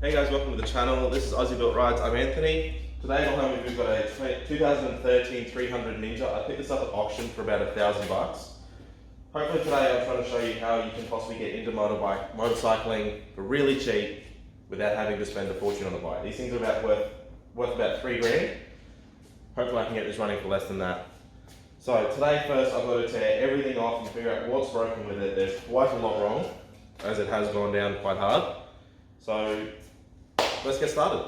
Hey guys, welcome to the channel. This is Aussie Built Rides. I'm Anthony. Today behind me we've got a 2013 300 Ninja. I picked this up at auction for about $1,000 bucks. Hopefully today I'm trying to show you how you can possibly get into motorcycling for really cheap without having to spend a fortune on the bike. These things are worth about 3 grand. Hopefully I can get this running for less than that. So today first I've got to tear everything off and figure out what's broken with it. There's quite a lot wrong, as it has gone down quite hard. So let's get started.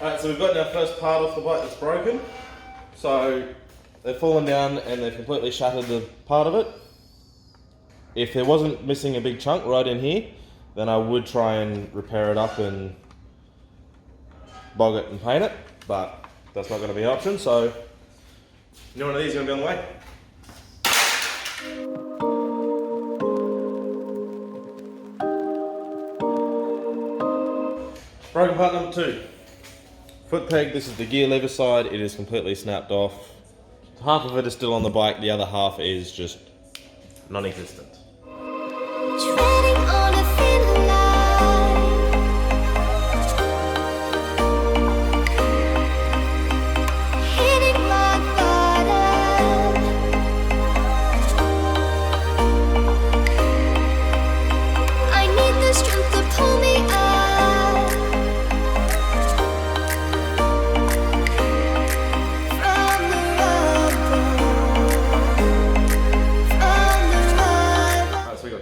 Alright, so we've got our first part off the bike that's broken. So they've fallen down and they've completely shattered the part of it. If there wasn't missing a big chunk right in here, then I would try and repair it up and bog it and paint it, but that's not going to be an option, so new one of these is going to be on the way. Broken part number 2. Foot peg, this is the gear lever side, it is completely snapped off. Half of it is still on the bike, the other half is just non-existent.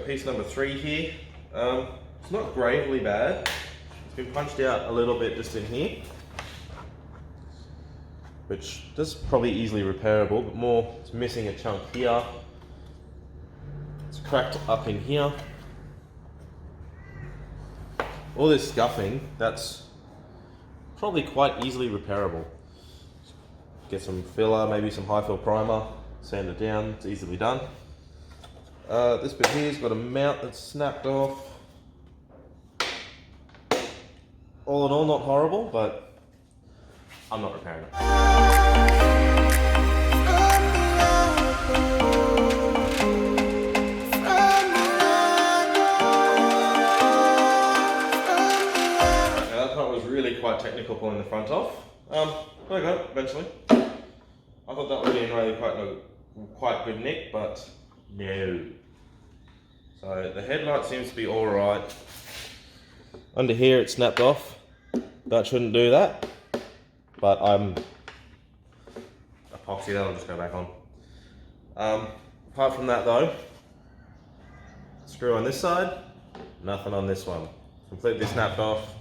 Piece number 3 here. It's not gravely bad. It's been punched out a little bit just in here, which is probably easily repairable, but more, it's missing a chunk here. It's cracked up in here. All this scuffing, that's probably quite easily repairable. Get some filler, maybe some high fill primer, sand it down, it's easily done. This bit here's got a mount that's snapped off. All in all, not horrible, but I'm not repairing it. Now, that part was really quite technical pulling the front off. But I got it eventually. I thought that would be in really quite good nick, but no. So the headlight seems to be alright. Under here it snapped off. That shouldn't do that. But I'm epoxy that'll just go back on. Apart from that though, screw on this side, nothing on this one. Completely snapped off.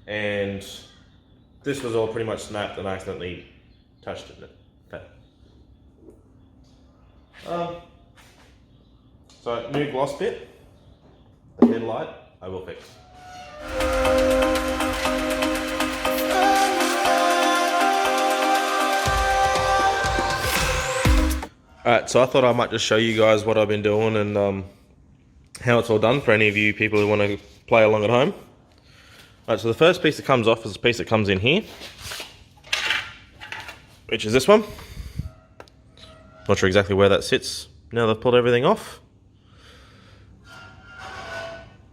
And this was all pretty much snapped and I accidentally touched it. Okay. So new gloss bit, the headlight, I will fix. Alright, so I thought I might just show you guys what I've been doing and how it's all done for any of you people who want to play along at home. Alright, so the first piece that comes off is the piece that comes in here, which is this one. Not sure exactly where that sits now they've pulled everything off.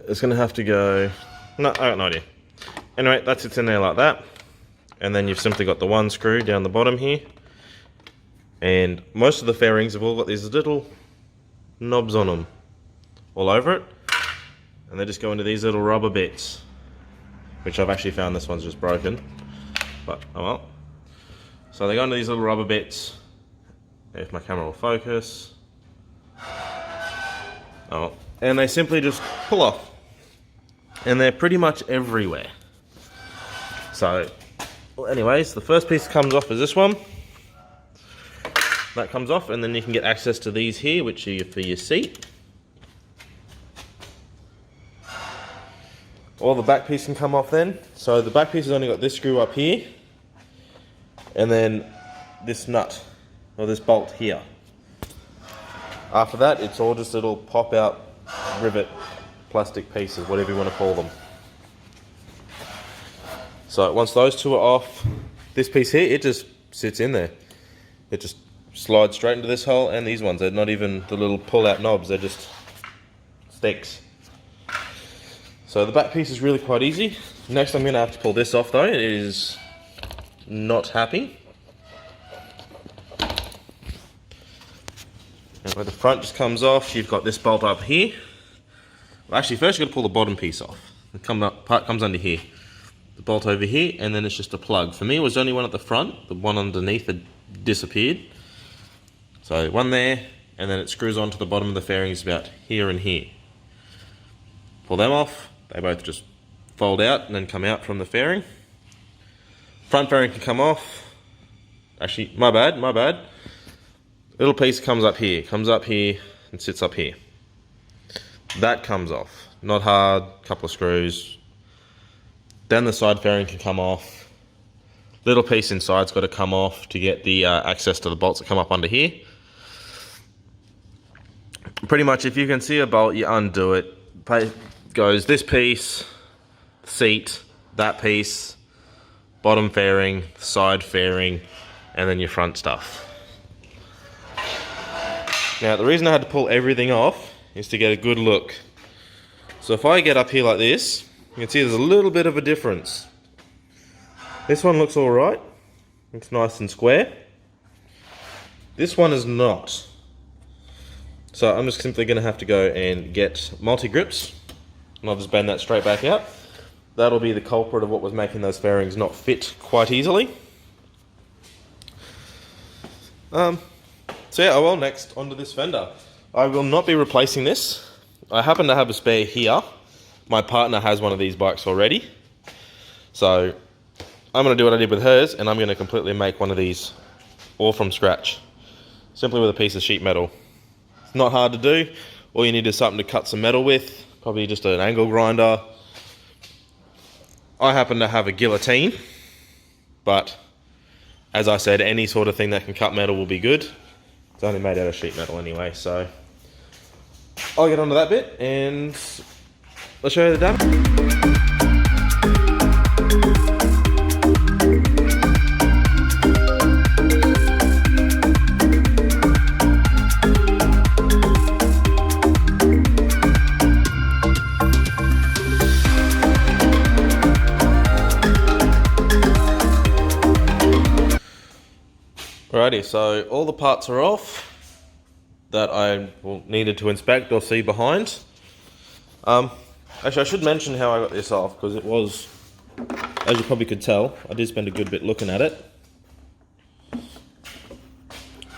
It's going to have to go, no, I got no idea. Anyway, that sits in there like that. And then you've simply got the one screw down the bottom here. And most of the fairings have all got these little knobs on them all over it. And they just go into these little rubber bits, which I've actually found this one's just broken. But, oh well. So they go into these little rubber bits. If my camera will focus. Oh, and they simply just pull off. And they're pretty much everywhere. So, well, anyways, the first piece that comes off is this one. That comes off, and then you can get access to these here, which are for your seat. All the back piece can come off then. So the back piece has only got this screw up here, and then this nut, or this bolt here. After that, it's all just little pop-out rivet plastic pieces, whatever you want to call them. So once those two are off, this piece here, it just sits in there. It just slide straight into this hole, and these ones, they're not even the little pull out knobs, they're just sticks. So the back piece is really quite easy. Next I'm going to have to pull this off though, it is not happy. And where the front just comes off, you've got this bolt up here. Well, actually first you've got to pull the bottom piece off. The part comes under here. The bolt over here, and then it's just a plug. For me it was only one at the front, the one underneath had disappeared. So one there, and then it screws onto the bottom of the fairings about here and here. Pull them off, they both just fold out and then come out from the fairing. Front fairing can come off. Actually, my bad. Little piece comes up here and sits up here. That comes off. Not hard, couple of screws. Then the side fairing can come off. Little piece inside's got to come off to get the access to the bolts that come up under here. Pretty much if you can see a bolt, you undo it. Goes this piece, seat, that piece, bottom fairing, side fairing, and then your front stuff. Now the reason I had to pull everything off is to get a good look. So if I get up here like this, you can see there's a little bit of a difference. This one looks alright, looks nice and square. This one is not. So I'm just simply going to have to go and get multi-grips, and I'll just bend that straight back out. That'll be the culprit of what was making those fairings not fit quite easily. So yeah, well, next onto this fender. I will not be replacing this. I happen to have a spare here. My partner has one of these bikes already. So I'm going to do what I did with hers, and I'm going to completely make one of these all from scratch. Simply with a piece of sheet metal. It's not hard to do. All you need is something to cut some metal with. Probably just an angle grinder. I happen to have a guillotine. But as I said, any sort of thing that can cut metal will be good. It's only made out of sheet metal anyway, so I'll get onto that bit and I'll show you the demo. Alrighty, so all the parts are off that I needed to inspect or see behind. Actually, I should mention how I got this off, because it was, as you probably could tell, I did spend a good bit looking at it.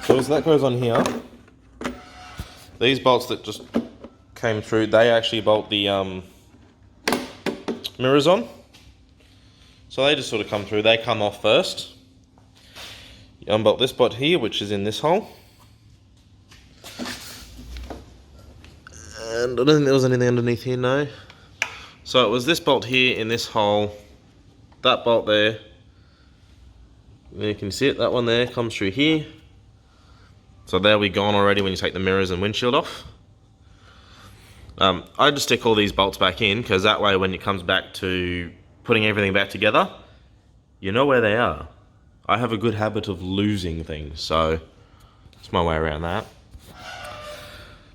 So as that goes on here, these bolts that just came through, they actually bolt the mirrors on. So they just sort of come through, they come off first. You unbolt this bolt here, which is in this hole. And I don't think there was anything underneath here, no. So it was this bolt here in this hole, that bolt there. You can see it, that one there comes through here. So they'll be gone already when you take the mirrors and windshield off. I just stick all these bolts back in, because that way when it comes back to putting everything back together, you know where they are. I have a good habit of losing things, so it's my way around that.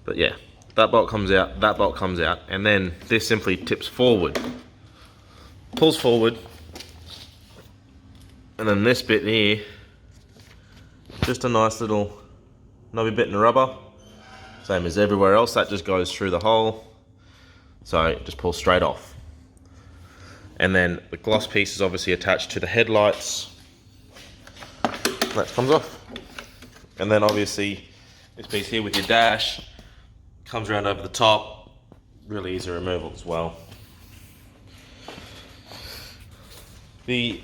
But yeah, that bolt comes out, that bolt comes out, and then this simply tips forward. Pulls forward, and then this bit here, just a nice little knobby bit in rubber. Same as everywhere else, that just goes through the hole. So it just pulls straight off. And then the gloss piece is obviously attached to the headlights. That comes off. And then obviously this piece here with your dash comes around over the top. Really easy removal as well. The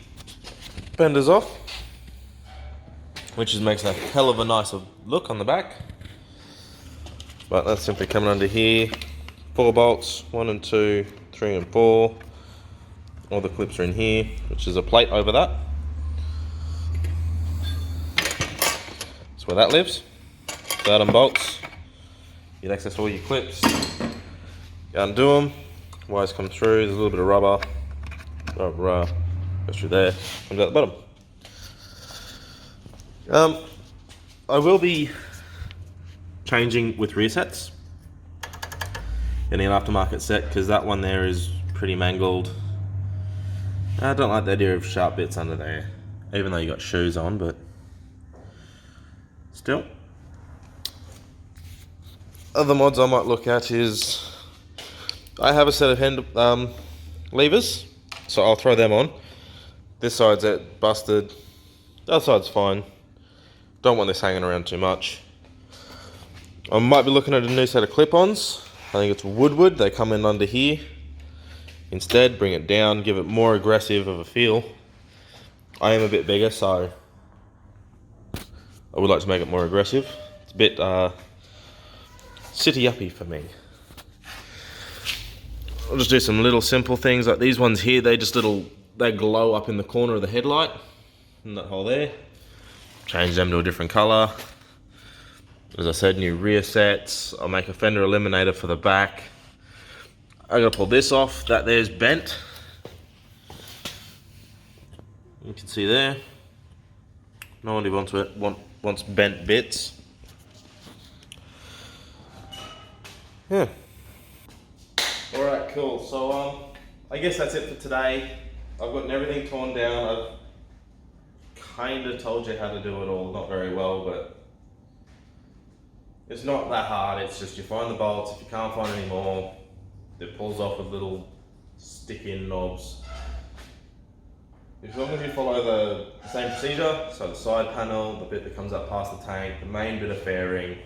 bender's off, which just makes a hell of a nicer look on the back. But that's simply coming under here. 4 bolts, 1 and 2, 3 and 4. All the clips are in here, which is a plate over that. That's where that lives. That unbolts. You access all your clips. You undo them. Wires come through. There's a little bit of rubber. Goes through there. Comes out the bottom. I will be changing with rear sets. Getting an aftermarket set because that one there is pretty mangled. I don't like the idea of sharp bits under there, even though you got shoes on, but still. Other mods I might look at is, I have a set of hand levers, so I'll throw them on. This side's busted, the other side's fine. Don't want this hanging around too much. I might be looking at a new set of clip-ons. I think it's Woodward, they come in under here. Instead, bring it down, give it more aggressive of a feel. I am a bit bigger, so I would like to make it more aggressive. It's a bit city-uppy for me. I'll just do some little simple things like these ones here. They glow up in the corner of the headlight, in that hole there. Change them to a different color. As I said, new rear sets. I'll make a fender eliminator for the back. I'm gonna pull this off. That there's bent. You can see there. No one wants bent bits. Yeah. All right, cool. So I guess that's it for today. I've gotten everything torn down. I've kind of told you how to do it all. Not very well, but it's not that hard. It's just you find the bolts. If you can't find any more, it pulls off with little stick-in knobs. As long as you follow the same procedure, so the side panel, the bit that comes up past the tank, the main bit of fairing,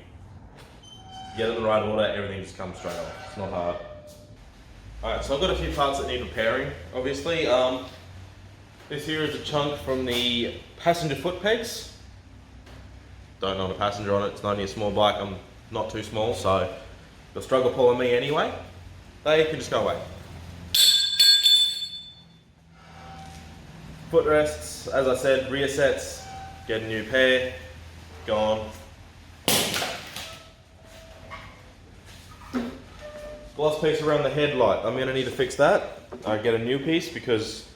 get it in the right order, everything just comes straight off. It's not hard. Alright, so I've got a few parts that need repairing, obviously. This here is a chunk from the passenger foot pegs. Don't know a passenger on it, it's not only a small bike, I'm not too small, so you'll struggle pulling me anyway. They can just go away. Footrests, as I said, rear sets, get a new pair, gone. Gloss piece around the headlight, I'm going to need to fix that. I get a new piece because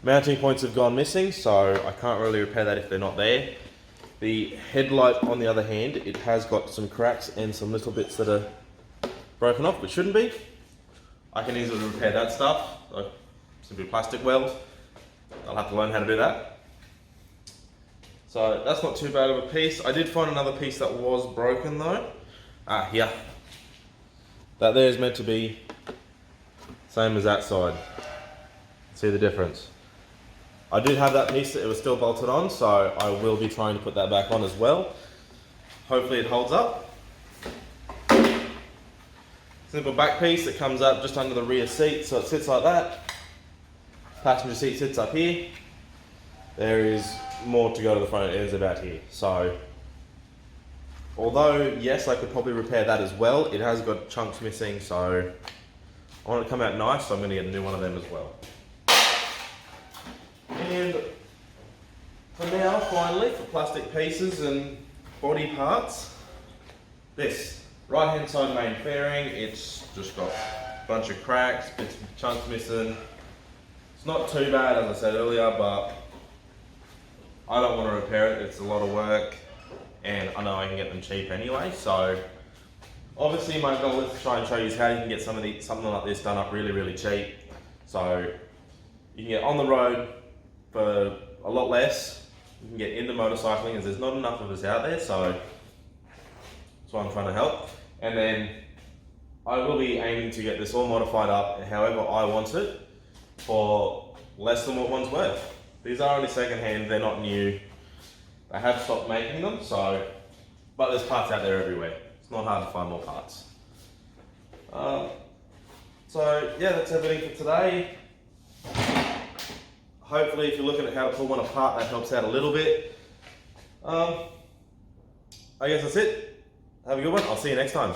mounting points have gone missing, so I can't really repair that if they're not there. The headlight, on the other hand, it has got some cracks and some little bits that are broken off, but shouldn't be. I can easily repair that stuff. Simply plastic weld. I'll have to learn how to do that. So that's not too bad of a piece. I did find another piece that was broken though. Here. That there is meant to be same as that side. See the difference? I did have that piece, it was still bolted on, so I will be trying to put that back on as well. Hopefully it holds up. Simple back piece that comes up just under the rear seat, so it sits like that. Passenger seat sits up here. There is more to go to the front, it ends about here. So, although yes, I could probably repair that as well, it has got chunks missing, so I want it to come out nice, so I'm going to get a new one of them as well. And for now, finally, for plastic pieces and body parts, this right hand side main fairing, it's just got a bunch of cracks, bits of chunks missing. It's not too bad, as I said earlier, but I don't want to repair it. It's a lot of work and I know I can get them cheap anyway. So obviously my goal is to try and show you how you can get something like this done up really, really cheap. So you can get on the road for a lot less. You can get into motorcycling as there's not enough of us out there, so that's why I'm trying to help. And then I will be aiming to get this all modified up however I want it for less than what one's worth. These are only second hand, they're not new. They have stopped making them, so, but there's parts out there everywhere. It's not hard to find more parts. So yeah, that's everything for today. Hopefully if you're looking at how to pull one apart, that helps out a little bit. I guess that's it. Have a good one. I'll see you next time.